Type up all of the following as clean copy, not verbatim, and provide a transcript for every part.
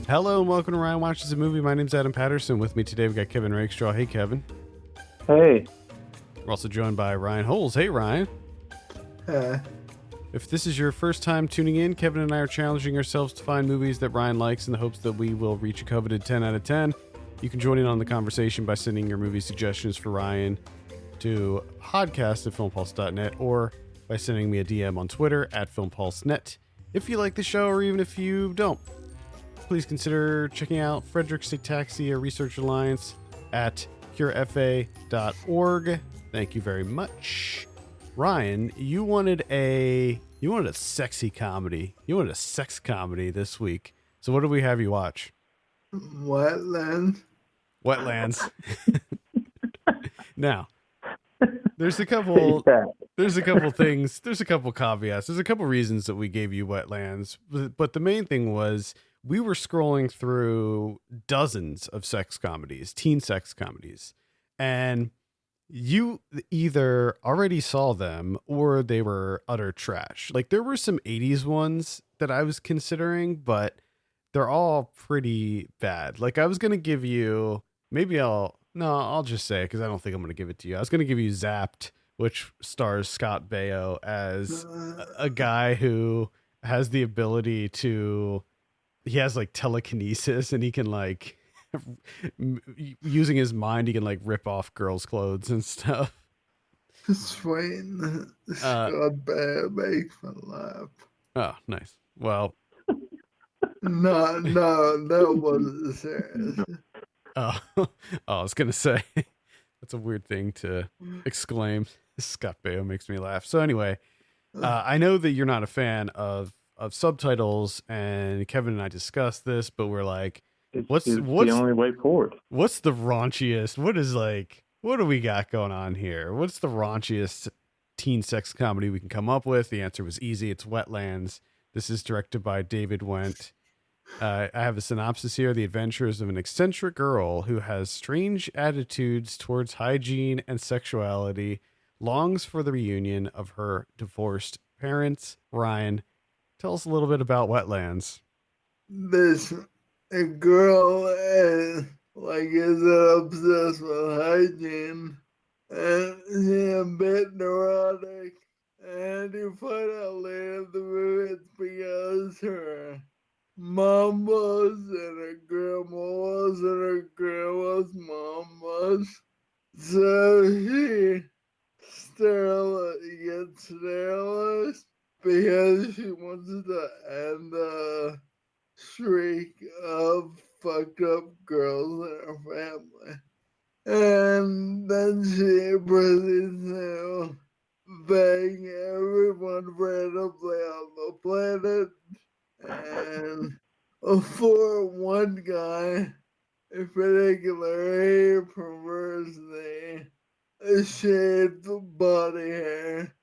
Hello and welcome to Ryan Watches a Movie. My name's Adam Patterson. With me today we've got Kevin Rakestraw. Hey, Kevin. Hey. We're also joined by Ryan Holes. Hey, Ryan. If this is your first time tuning in, Kevin and I are challenging ourselves to find movies that Ryan likes in the hopes that we will reach a coveted 10 out of 10. You can join in on the conversation by sending your movie suggestions for Ryan to podcast@filmpulse.net or by sending me a DM on Twitter @filmpulsenet. If you like the show or even if you don't, please consider checking out Frederick's Ataxia Research Alliance at curefa.org. Thank you very much. Ryan, you wanted a sexy comedy. You wanted a sex comedy this week. So what do we have you watch? Wetlands. Now, there's a couple things, there's a couple caveats, there's a couple reasons that we gave you Wetlands, but the main thing was we were scrolling through dozens of sex comedies, teen sex comedies, and you either already saw them or they were utter trash. Like there were some 80s ones that I was considering, but they're all pretty bad. Like I was going to give you, I'll just say it because I don't think I'm going to give it to you. I was going to give you Zapped, which stars Scott Baio as a guy who has the ability to, he has like telekinesis and he can like, using his mind, he can like rip off girls' clothes and stuff. Sweet. Scott Baio makes me laugh. Oh, nice. Well, no, that wasn't serious. I was gonna say that's a weird thing to exclaim. Scott Baio makes me laugh. So anyway, I know that you're not a fan of subtitles, and Kevin and I discussed this, but we're like, what's the only way forward? What's the raunchiest? What do we got going on here? What's the raunchiest teen sex comedy we can come up with? The answer was easy. It's Wetlands. This is directed by David Wendt. I have a synopsis here. The adventures of an eccentric girl who has strange attitudes towards hygiene and sexuality longs for the reunion of her divorced parents. Ryan, tell us a little bit about Wetlands. A girl is obsessed with hygiene, and she's a bit neurotic, and you find out later in the movie it's because her mom was, and her grandma was, and her grandma's mom was. So she gets sterilized because she wants to end the streak of fucked up girls in her family. And then she proceeds to bang everyone randomly on the planet. And for one guy in particular, he prefers the shaved body hair,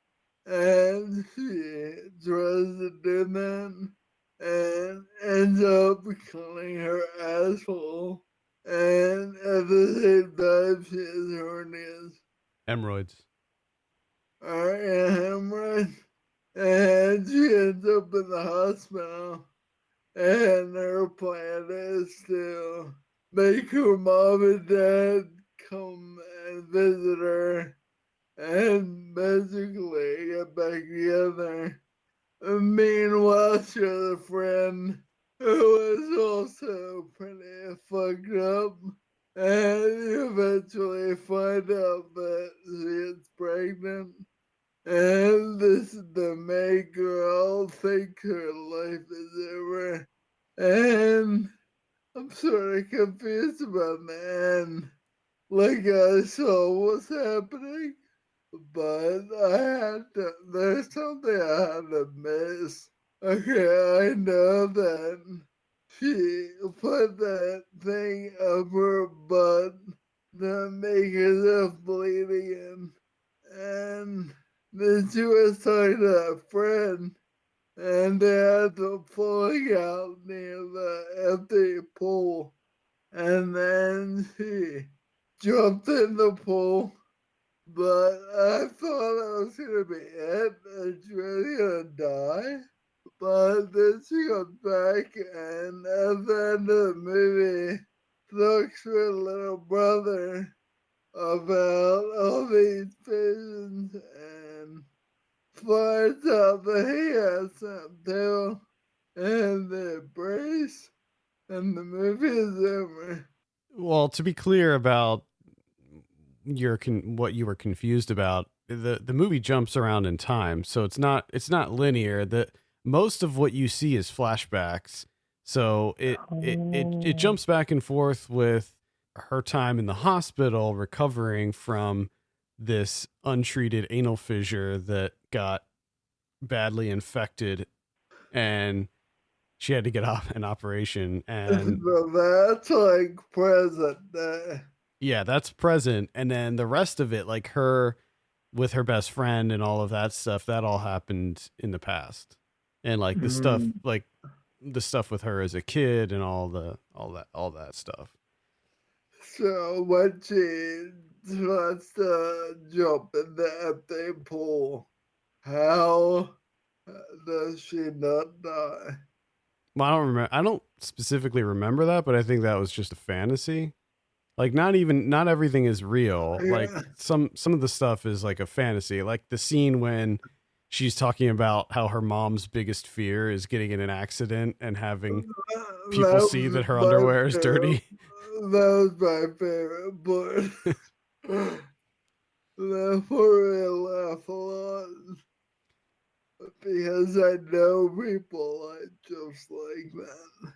and she tries to do that and ends up cutting her asshole, and at the same time she has hernias. Hemorrhoids. Hemorrhoids. And she ends up in the hospital, and her plan is to make her mom and dad come and visit her and basically get back together. Meanwhile, she has a friend who is also pretty fucked up, and you eventually find out that she is pregnant. And the main girl thinks her life is over. And I'm sort of confused about the end. Like I saw what's happening, but there's something I had to miss. Okay, I know that she put that thing up her butt to make herself bleed again. And then she was talking to a friend, and they had to pulling out near the empty pool. And then she jumped in the pool, but I thought I was going to be it and she was going to die. But then she comes back, and at the end of the movie, talks to her little brother about all these visions and finds out that he has some too, and they embrace, and the movie is over. Well, to be clear about what you were confused about, the movie jumps around in time, so it's not linear. The most of what you see is flashbacks, so it jumps back and forth with her time in the hospital recovering from this untreated anal fissure that got badly infected, and she had to get off an operation. And So that's like present day. yeah, that's present. And then the rest of it, like her with her best friend and all of that stuff, that all happened in the past. And like the stuff with her as a kid and all that stuff. So when she tries to jump in the empty pool, how does she not die? Well, I don't specifically remember that, but I think that was just a fantasy. Like not everything is real. Like Yeah. some of the stuff is like a fantasy. Like the scene when she's talking about how her mom's biggest fear is getting in an accident and having people That see that was her my underwear is favorite. dirty. That was my favorite part. That part I laugh a lot because I know people like just like that.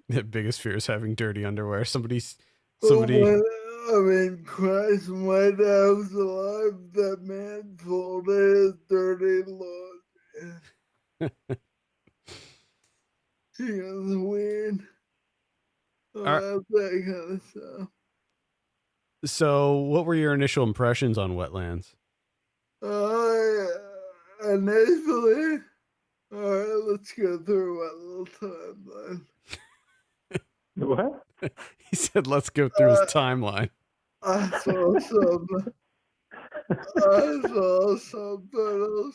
The biggest fear is having dirty underwear. Somebody But when, I mean, Christ, when I was alive, that man folded his dirty laundry. He was weird. Are- That kind of stuff. So what were your initial impressions on Wetlands? Initially, alright, let's go through a little timeline. What? He said, let's go through his timeline. I saw some photos.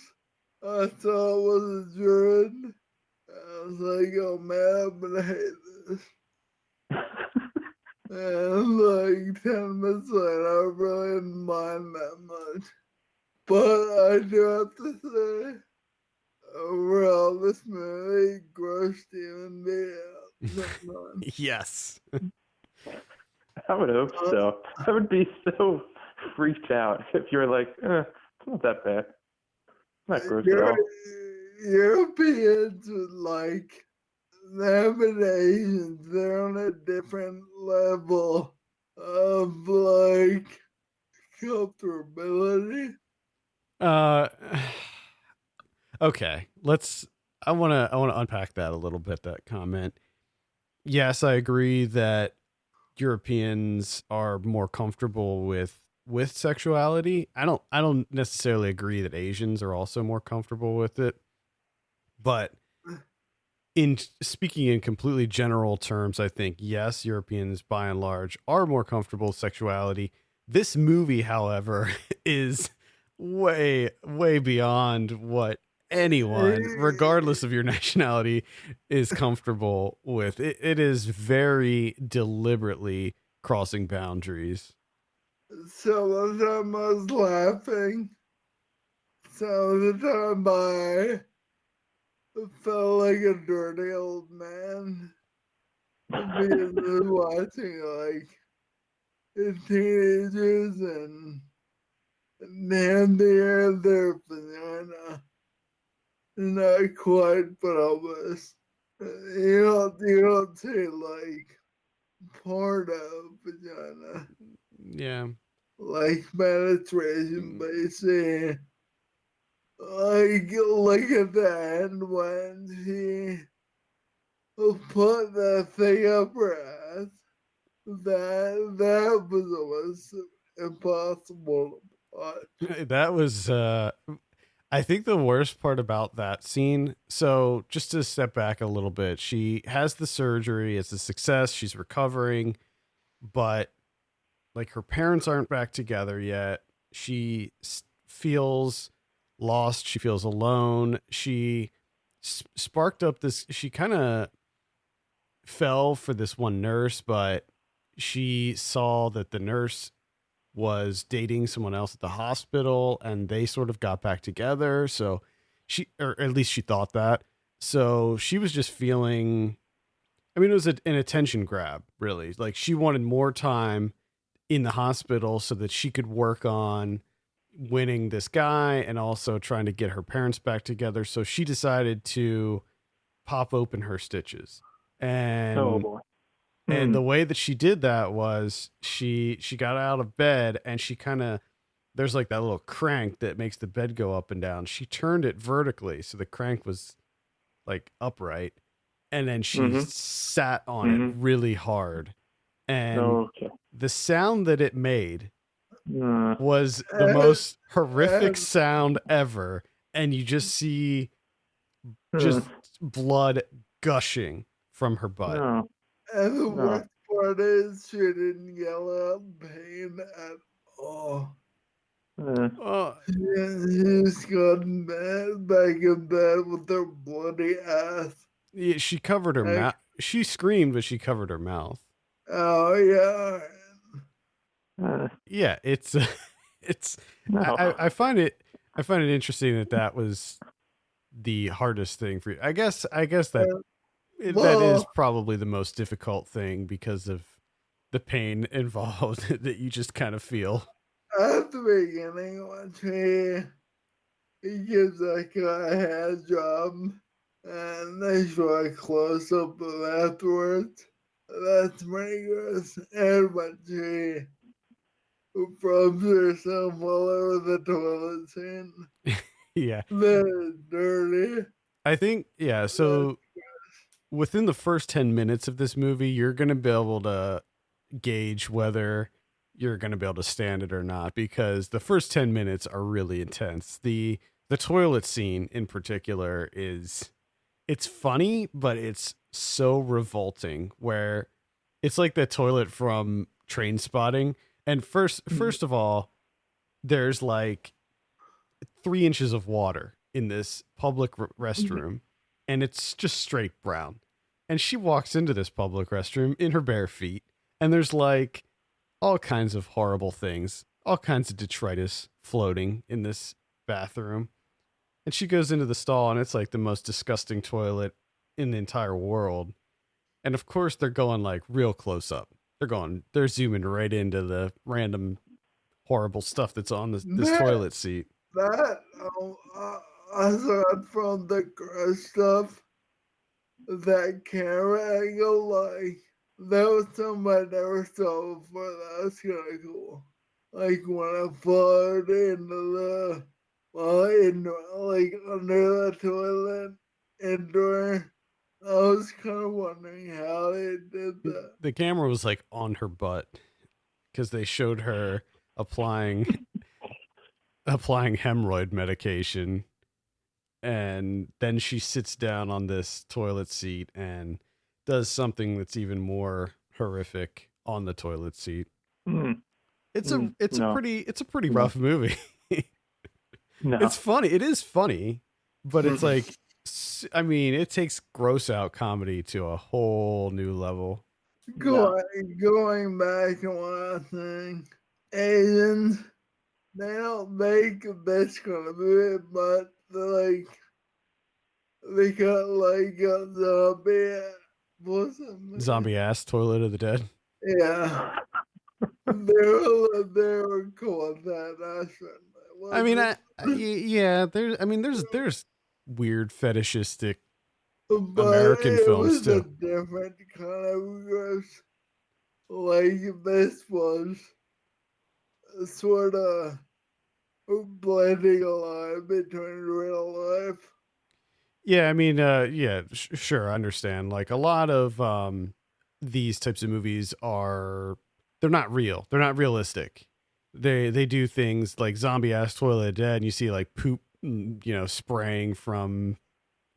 I thought it was a druid. I was like, oh man, I'm gonna hate this. And like 10 minutes later, I really didn't mind that much. But I do have to say, overall, this movie grossed even me out sometimes. Yes. I would hope so. I would be so freaked out if you were like, it's not that bad. Not gross at all. Europeans would like them and Asians, they're on a different level of like comfortability. Okay. I want to unpack that a little bit, that comment. Yes, I agree that Europeans are more comfortable with sexuality. I don't necessarily agree that Asians are also more comfortable with it. But in speaking in completely general terms, I think yes, Europeans by and large are more comfortable with sexuality. This movie, however, is way beyond what anyone, regardless of your nationality, is comfortable with. It is very deliberately crossing boundaries. Some of the time I was laughing. Some of the time I felt like a dirty old man because I was watching like the teenagers and hand their vagina. Not quite, but almost. You don't say like part of vagina, Yeah. like penetration, but you say like look at the end when she put that thing up her ass. That was almost impossible to watch. That was I think the worst part about that scene, so just to step back a little bit, she has the surgery, it's a success, she's recovering, but like her parents aren't back together yet. She feels lost, she feels alone. She sparked up this. She kind of fell for this one nurse, but she saw that the nurse was dating someone else at the hospital, and they sort of got back together. So or at least she thought that. So she was just feeling. I mean, it was an attention grab, really. Like, she wanted more time in the hospital so that she could work on winning this guy and also trying to get her parents back together. So she decided to pop open her stitches. And Oh boy. and the way that she did that was she got out of bed, and she kind of, there's like that little crank that makes the bed go up and down. She turned it vertically so the crank was like upright, and then she sat on it really hard. And the sound that it made was the most horrific sound ever. And you just see just blood gushing from her butt. And the worst part is she didn't yell out pain at all. She just got back in bed with her bloody ass. Yeah, she covered her mouth. She screamed, but she covered her mouth. Oh yeah. Yeah, it's no. I find it interesting that was the hardest thing for you. I guess that that is probably the most difficult thing because of the pain involved that you just kind of feel. At the beginning, when he gives like a hand job, and they show a close up of afterwards. That's pretty good. And when she rubs herself all over the toilet scene. Yeah. That's dirty. I think, yeah, so within the first 10 minutes of this movie, you're going to be able to gauge whether you're going to be able to stand it or not, because the first 10 minutes are really intense. The toilet scene in particular it's funny, but it's so revolting, where it's like the toilet from Train Spotting. And first of all, there's like 3 inches of water in this public restroom, and it's just straight brown. And she walks into this public restroom in her bare feet, and there's like all kinds of horrible things, all kinds of detritus floating in this bathroom. And she goes into the stall, and it's like the most disgusting toilet in the entire world. And of course, they're going like real close up. They're zooming right into the random horrible stuff that's on this toilet seat. That, aside from the gross stuff, that camera angle, like, that was something I never saw before. That's kind of cool. Like, when I floated into like under the toilet indoor, I was kind of wondering how they did that. The camera was like on her butt because they showed her applying hemorrhoid medication, and then she sits down on this toilet seat and does something that's even more horrific on the toilet seat. It's a pretty rough movie. No. It's funny. It is funny, but it's like, I mean, it takes gross out comedy to a whole new level. Going back to one thing, Asians, they don't make this kind of movie, but they got like a zombie ass Toilet of the Dead. Yeah. they were cool with that. I mean, yeah, there's weird fetishistic American films too. A different kind of gross. Like, this was sort of blending a lot between real life. Yeah, I mean, sure, I understand. Like, a lot of these types of movies they're not real. They're not realistic. They do things like zombie ass Toilet of the Dead, and you see like poop, spraying from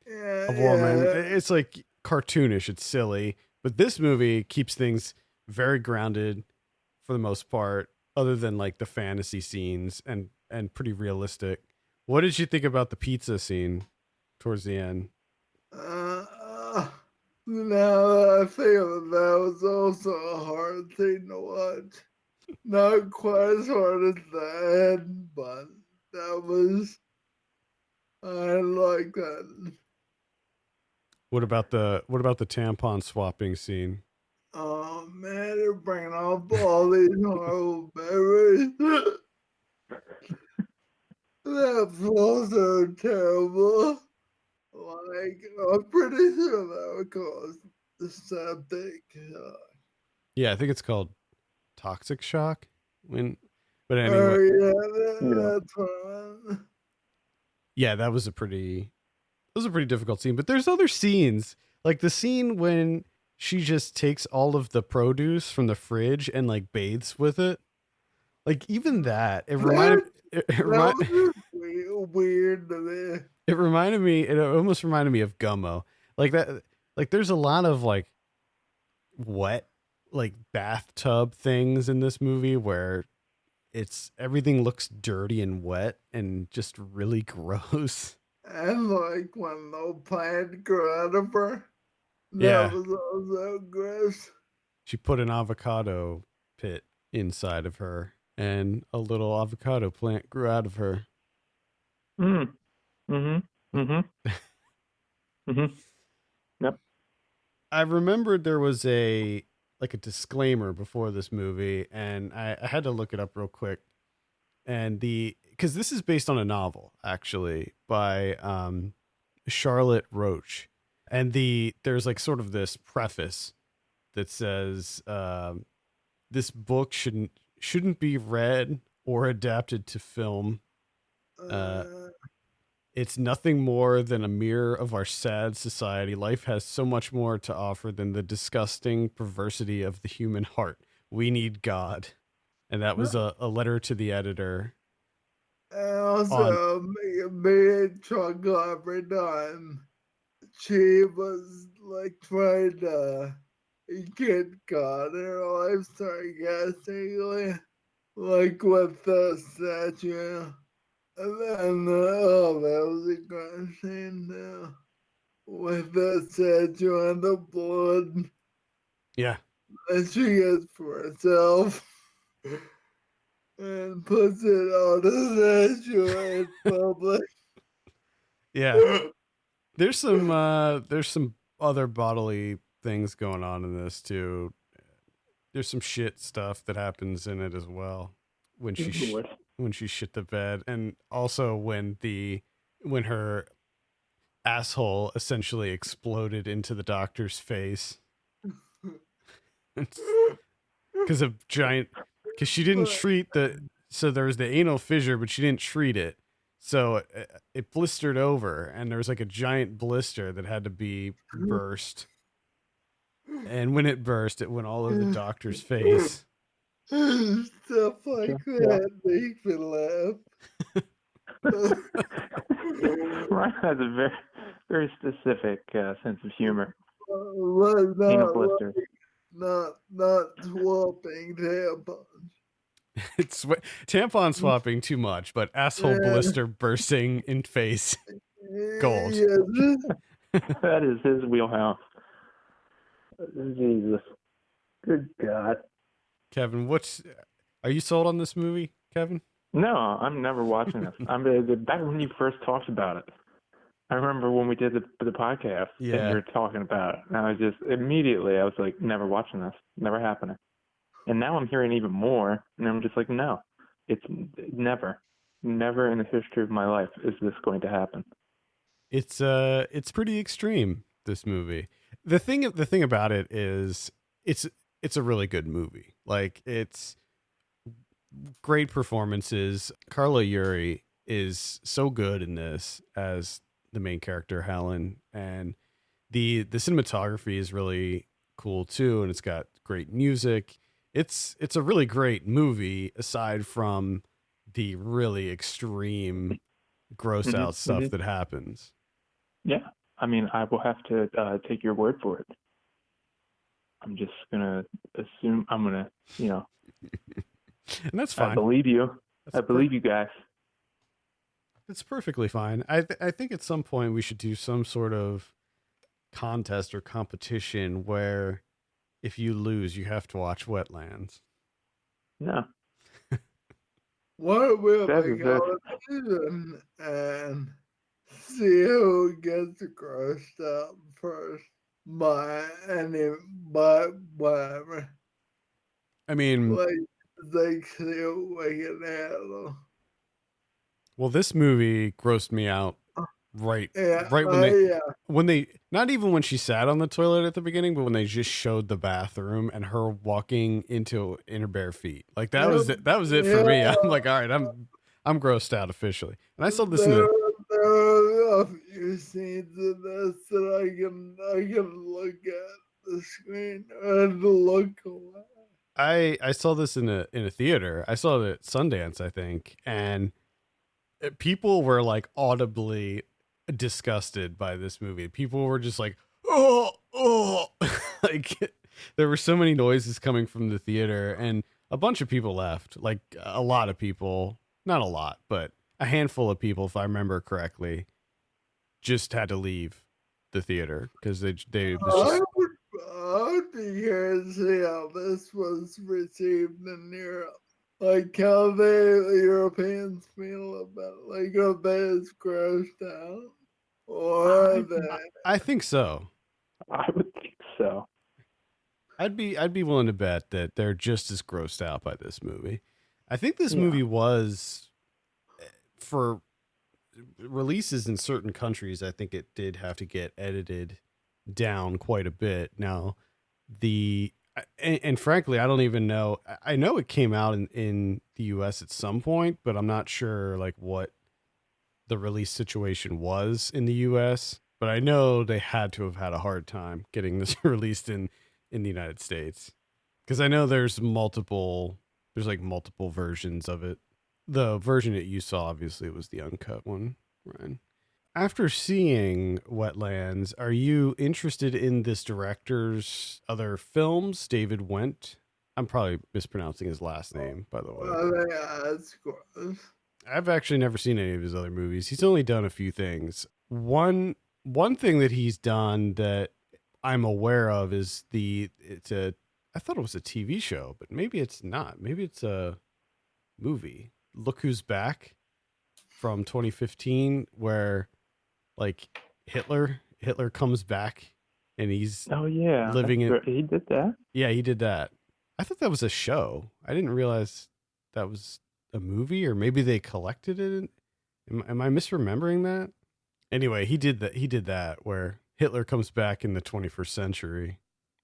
a woman. Yeah. It's like cartoonish. It's silly. But this movie keeps things very grounded for the most part, other than like the fantasy scenes, and pretty realistic. What did you think about the pizza scene towards the end? Now that I think of it, that was also a hard thing to watch. Not quite as hard as the end, but that was, I like that. What about the tampon swapping scene? Oh man, they're bringing up all these horrible memories. That feels so terrible. Like, I'm pretty sure that would cause the septic shock. Yeah, I think it's called toxic shock. But Oh anyway, yeah, Yeah. that's what. yeah, that was a pretty difficult scene. But there's other scenes, like the scene when she just takes all of the produce from the fridge and like bathes with it. Like even that, That was just weird to me. it reminded me. It almost reminded me of Gummo. Like that. Like there's a lot of like wet, like bathtub things in this movie where it's everything looks dirty and wet and just really gross. And like when the plant grew out of her, that Yeah, was also gross. she put an avocado pit inside of her, and a little avocado plant grew out of her. Mm. Mm-hmm. Mm-hmm. Mm-hmm. Yep. I remembered there was a disclaimer before this movie, and I had to look it up real quick. And because this is based on a novel actually by Charlotte Roach, and there's like sort of this preface that says this book shouldn't be read or adapted to film. Uh, Uh, it's nothing more than a mirror of our sad society. Life has so much more to offer than the disgusting perversity of the human heart. We need God. And that was a letter to the editor and on. also, me and Chocolate every time she was like trying to get God in her life sarcastically, like with the statue. And then, oh, that was a great scene too. With the statue and the blood Yeah. that she gets for herself and puts it on the statue in public. Yeah. There's some other bodily things going on in this too. There's some shit stuff that happens in it as well when when she shit the bed, and also when her asshole essentially exploded into the doctor's face because of giant because she didn't treat the so there was the anal fissure, but she didn't treat it, so it blistered over, and there was like a giant blister that had to be burst. And when it burst, it went all over the doctor's face. Stuff like that makes me laugh. Ryan has a very, very specific sense of humor. Not, Peanut blister. not swapping tampons. It's tampon swapping too much, but asshole blister bursting in face. Gold. Yes. That is his wheelhouse. Jesus. Good God. Kevin, are you sold on this movie, Kevin? No, I'm never watching this. Back when you first talked about it. I remember when we did the podcast and you were talking about it. And I was just immediately, I was like, never watching this. Never happening. And now I'm hearing even more, and I'm just like, no, it's never in the history of my life is this going to happen. It's pretty extreme, this movie. The thing about it is it's a really good movie. Like, it's great performances. Carla Yuri is so good in this as the main character Helen, and the cinematography is really cool too, and it's got great music. It's a really great movie aside from the really extreme gross out stuff that happens. Yeah. I mean, I will have to take your word for it. I'm just going to assume I'm going to, and that's fine. I believe you. I believe you guys. It's perfectly fine. I think at some point we should do some sort of contest or competition where if you lose, you have to watch Wetlands. No. What will That I is call it? And see who gets grossed up first by whatever. I mean, Like they see what we can handle. well, this movie grossed me out right when they not even when she sat on the toilet at the beginning, but when they just showed the bathroom and her walking in her bare feet. Like that was it for me. I'm like, all right, I'm grossed out officially. And I saw this there are a few scenes in this that I can look at the screen and look away. I saw this in a theater. I saw it at Sundance, I think, and people were like audibly disgusted by this movie. People were just like, oh, like there were so many noises coming from the theater, and a bunch of people left. Like a lot of people, not a lot, but a handful of people, if I remember correctly, just had to leave the theater because they was just. I would be curious to see how this was received in Europe. Like how the Europeans feel about it. Like are they as grossed out? Or I think so. I would think so. I'd be willing to bet that they're just as grossed out by this movie. I think this movie was for releases in certain countries. I think it did have to get edited down quite a bit. Now, and frankly, I don't even know. I know it came out in the US at some point, but I'm not sure like what the release situation was in the US. But I know they had to have had a hard time getting this released in the United States, because I know there's like multiple versions of it. The version that you saw, obviously, was the uncut one, Ryan. After seeing Wetlands, are you interested in this director's other films, David Went? I'm probably mispronouncing his last name, by the way. I've actually never seen any of his other movies. He's only done a few things. One thing that he's done that I'm aware of is I thought it was a TV show, but maybe it's not. Maybe it's a movie. Look Who's Back from 2015, where like Hitler comes back and he's living in. He did that. Yeah, he did that. I thought that was a show. I didn't realize that was a movie, or maybe they collected it. Am I misremembering that? Anyway, he did that where Hitler comes back in the 21st century.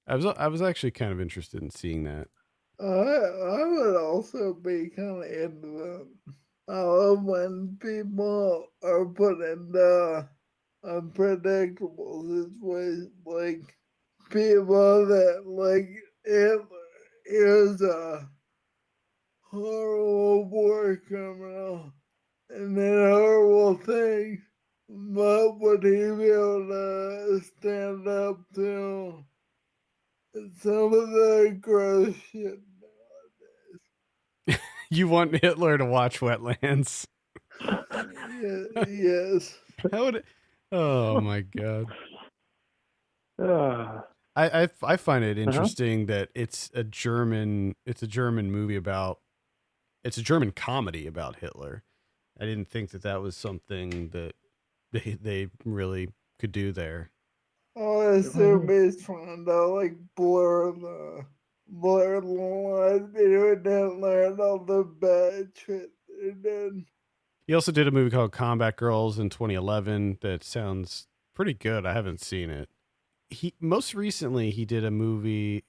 I was actually kind of interested in seeing that. I would also be kind of into that. I love when people are put in unpredictable situations, like people that like Hitler is a horrible war criminal and then horrible things, but would he be able to stand up to some of the gross shit nowadays? You want Hitler to watch Wetlands? Yes. How would it? Oh my god. I find it interesting that it's a German movie about, it's a German comedy about Hitler. I didn't think that was something that they really could do there. Oh, I assume he's trying to like blur the line between Hitler and all the bad shit he did. He also did a movie called Combat Girls in 2011 that sounds pretty good. I haven't seen it. Most recently he did a movie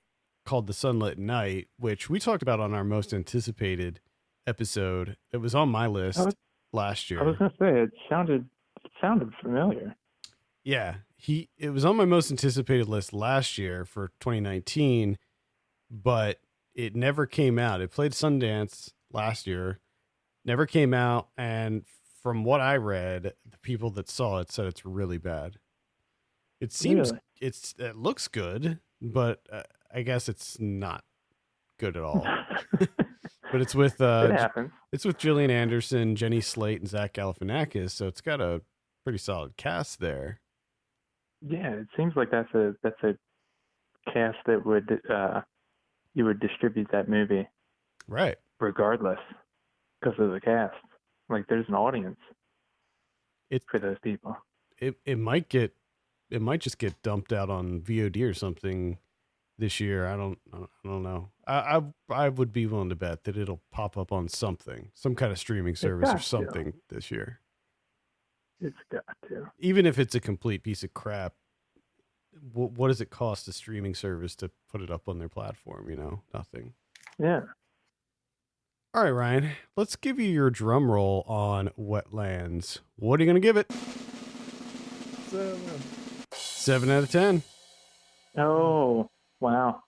called The Sunlit Night, which we talked about on our most anticipated episode. It was on my list last year. I was gonna say it sounded familiar. Yeah, it was on my most anticipated list last year for 2019, but it never came out. It played Sundance last year, never came out, and from what I read, the people that saw it said it's really bad. It seems it looks good, but I guess it's not good at all. But it's with it's with Gillian Anderson, Jenny Slate, and Zach Galifianakis, so it's got a pretty solid cast there. Yeah, it seems like that's a cast that would you would distribute that movie right regardless because of the cast. Like there's an audience for those people. It might just get dumped out on VOD or something this year. I don't know. I would be willing to bet that it'll pop up on something, some kind of streaming service or something this year. It's got to. Even if it's a complete piece of crap, what does it cost a streaming service to put it up on their platform? You know, nothing. Yeah. All right, Ryan, let's give you your drum roll on Wetlands. What are you going to give it? 7 out of 10. Oh, wow.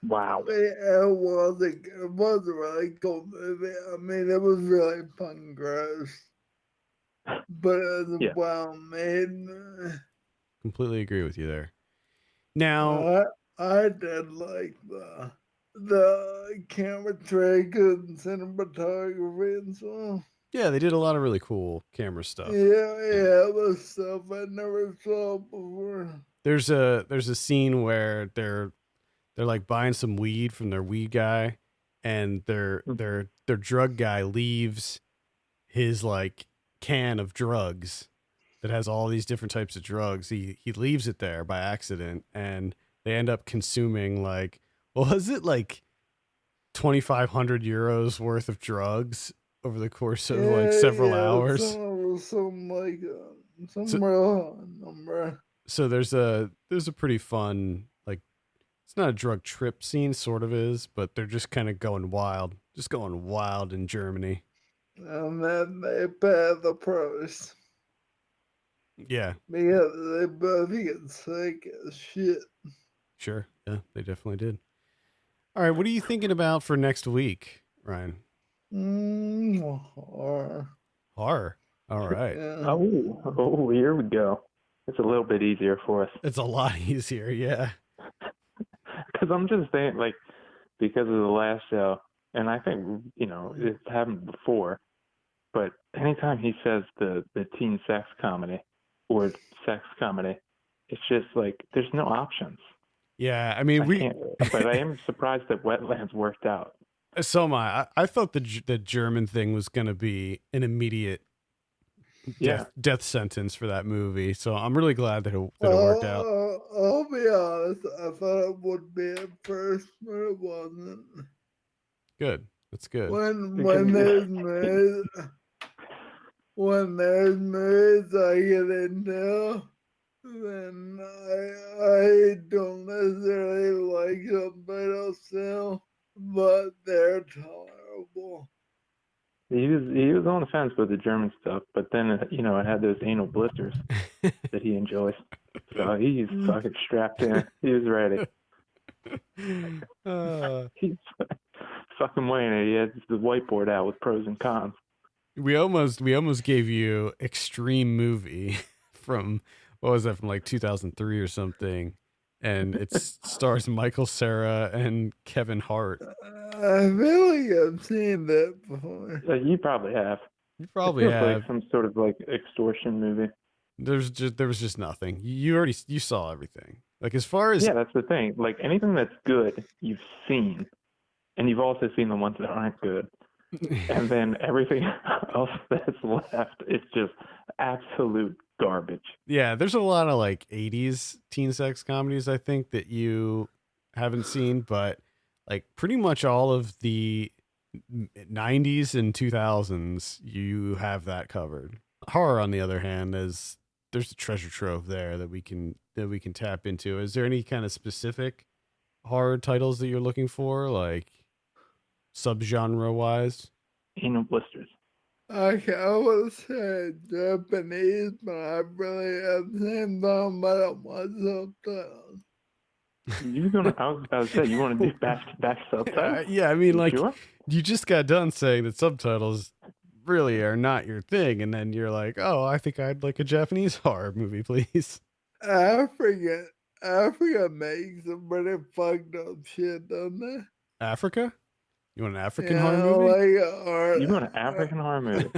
Wow. It was a really cool movie. I mean, it was really fun and gross. But it was well made. Completely agree with you there. Now, I did like the camera trick and cinematography and stuff. Yeah, they did a lot of really cool camera stuff. Yeah, it was stuff I never saw before. There's a scene where they're like buying some weed from their weed guy, and their drug guy leaves his like can of drugs that has all these different types of drugs. He leaves it there by accident, and they end up consuming like, was it like 2,500 euros worth of drugs over the course of like several hours? Some real number. So there's a pretty fun, like, it's not a drug trip scene, sort of is, but they're just kind of going wild in Germany. And then they pay the price. Yeah. Because they both get sick as shit. Sure. Yeah, they definitely did. All right, what are you thinking about for next week, Ryan? Horror. Horror. All right. Yeah. Oh, here we go. It's a little bit easier for us. It's a lot easier, yeah. Because I'm just saying, like, because of the last show, and I think, you know, it's happened before, but anytime he says the teen sex comedy or sex comedy, it's just like there's no options. Yeah, I mean, but I am surprised that Wetlands worked out. So am I. I thought the German thing was going to be an immediate death sentence for that movie. So I'm really glad that it worked out. I'll be honest. I thought it would be at first, but it wasn't. Good. That's good. When there's movies I get into, then I don't necessarily like subtitles still, but they're tolerable. He was on the fence with the German stuff, but then you know it had those anal blisters that he enjoys, so he's fucking strapped in. He was ready. He's fucking weighing it. He had the whiteboard out with pros and cons. We almost gave you Extreme Movie from, what was that, from like 2003 or something, and it stars Michael Cera and Kevin Hart. I feel like I've seen that before. You probably have. You probably have. Like some sort of like extortion movie. There was just nothing. You saw everything. Like, as far as, yeah, that's the thing. Like anything that's good, you've seen, and you've also seen the ones that aren't good. And then everything else that's left, it's just absolute garbage. Yeah, there's a lot of like 80s teen sex comedies, I think, that you haven't seen, but like pretty much all of the 90s and 2000s, you have that covered. Horror, on the other hand, there's a treasure trove there that we can tap into. Is there any kind of specific horror titles that you're looking for, like subgenre wise? Anal blisters. I would say Japanese, but I really have seen them, but I don't want subtitles. I was about to say, you want to do back subtitles? Yeah, I mean, like, sure? You just got done saying that subtitles really are not your thing, and then you're like, oh, I think I'd like a Japanese horror movie, please. Africa makes some pretty fucked up shit, doesn't they? Africa? You want an African horror movie? You want an African horror movie?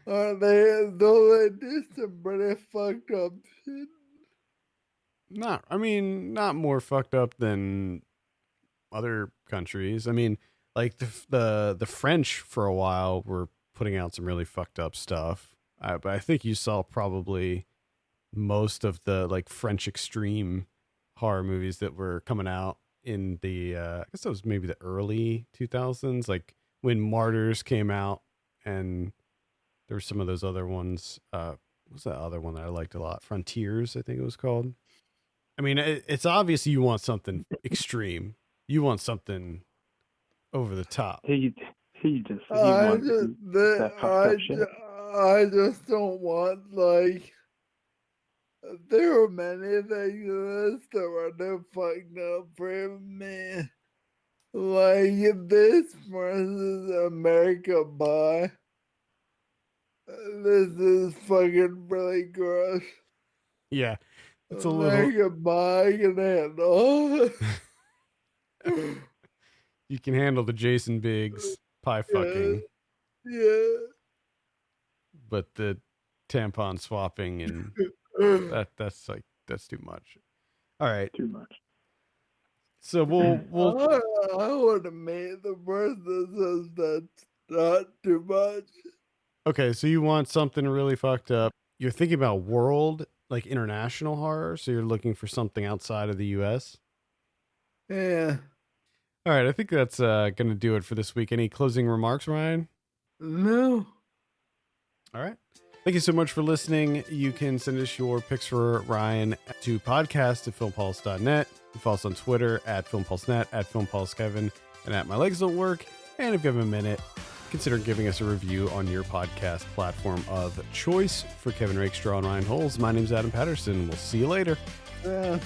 Though they do some pretty fucked up shit. Not more fucked up than other countries. I mean, like the French for a while were putting out some really fucked up stuff. But I think you saw probably most of the like French extreme horror movies that were coming out in the I guess that was maybe the early 2000s, like when Martyrs came out, and there were some of those other ones. What's that other one that I liked a lot? Frontiers, I think it was called. I mean, it's obvious you want something extreme. You want something over the top. He just I just don't want, like, there are many things that were too fucked up for me. Like this versus America Pie. This is fucking really gross. Yeah. It's a America Pie can handle. You can handle the Jason Biggs pie fucking. Yeah. But the tampon swapping and that's too much. All right. Too much. So we'll I would have made the person that says that's not too much. Okay, so you want something really fucked up. You're thinking about world, like international horror, so you're looking for something outside of the US? Yeah. All right, I think that's going to do it for this week. Any closing remarks, Ryan? No. All right. Thank you so much for listening. You can send us your picks for Ryan to podcast@filmpulse.net. You follow us on Twitter @filmpulsenet, @filmpulsekevin, and @mylegsdon'twork. And if you have a minute, consider giving us a review on your podcast platform of choice. For Kevin Rakestraw and Ryan Holes, my name's Adam Patterson. We'll see you later. Yeah.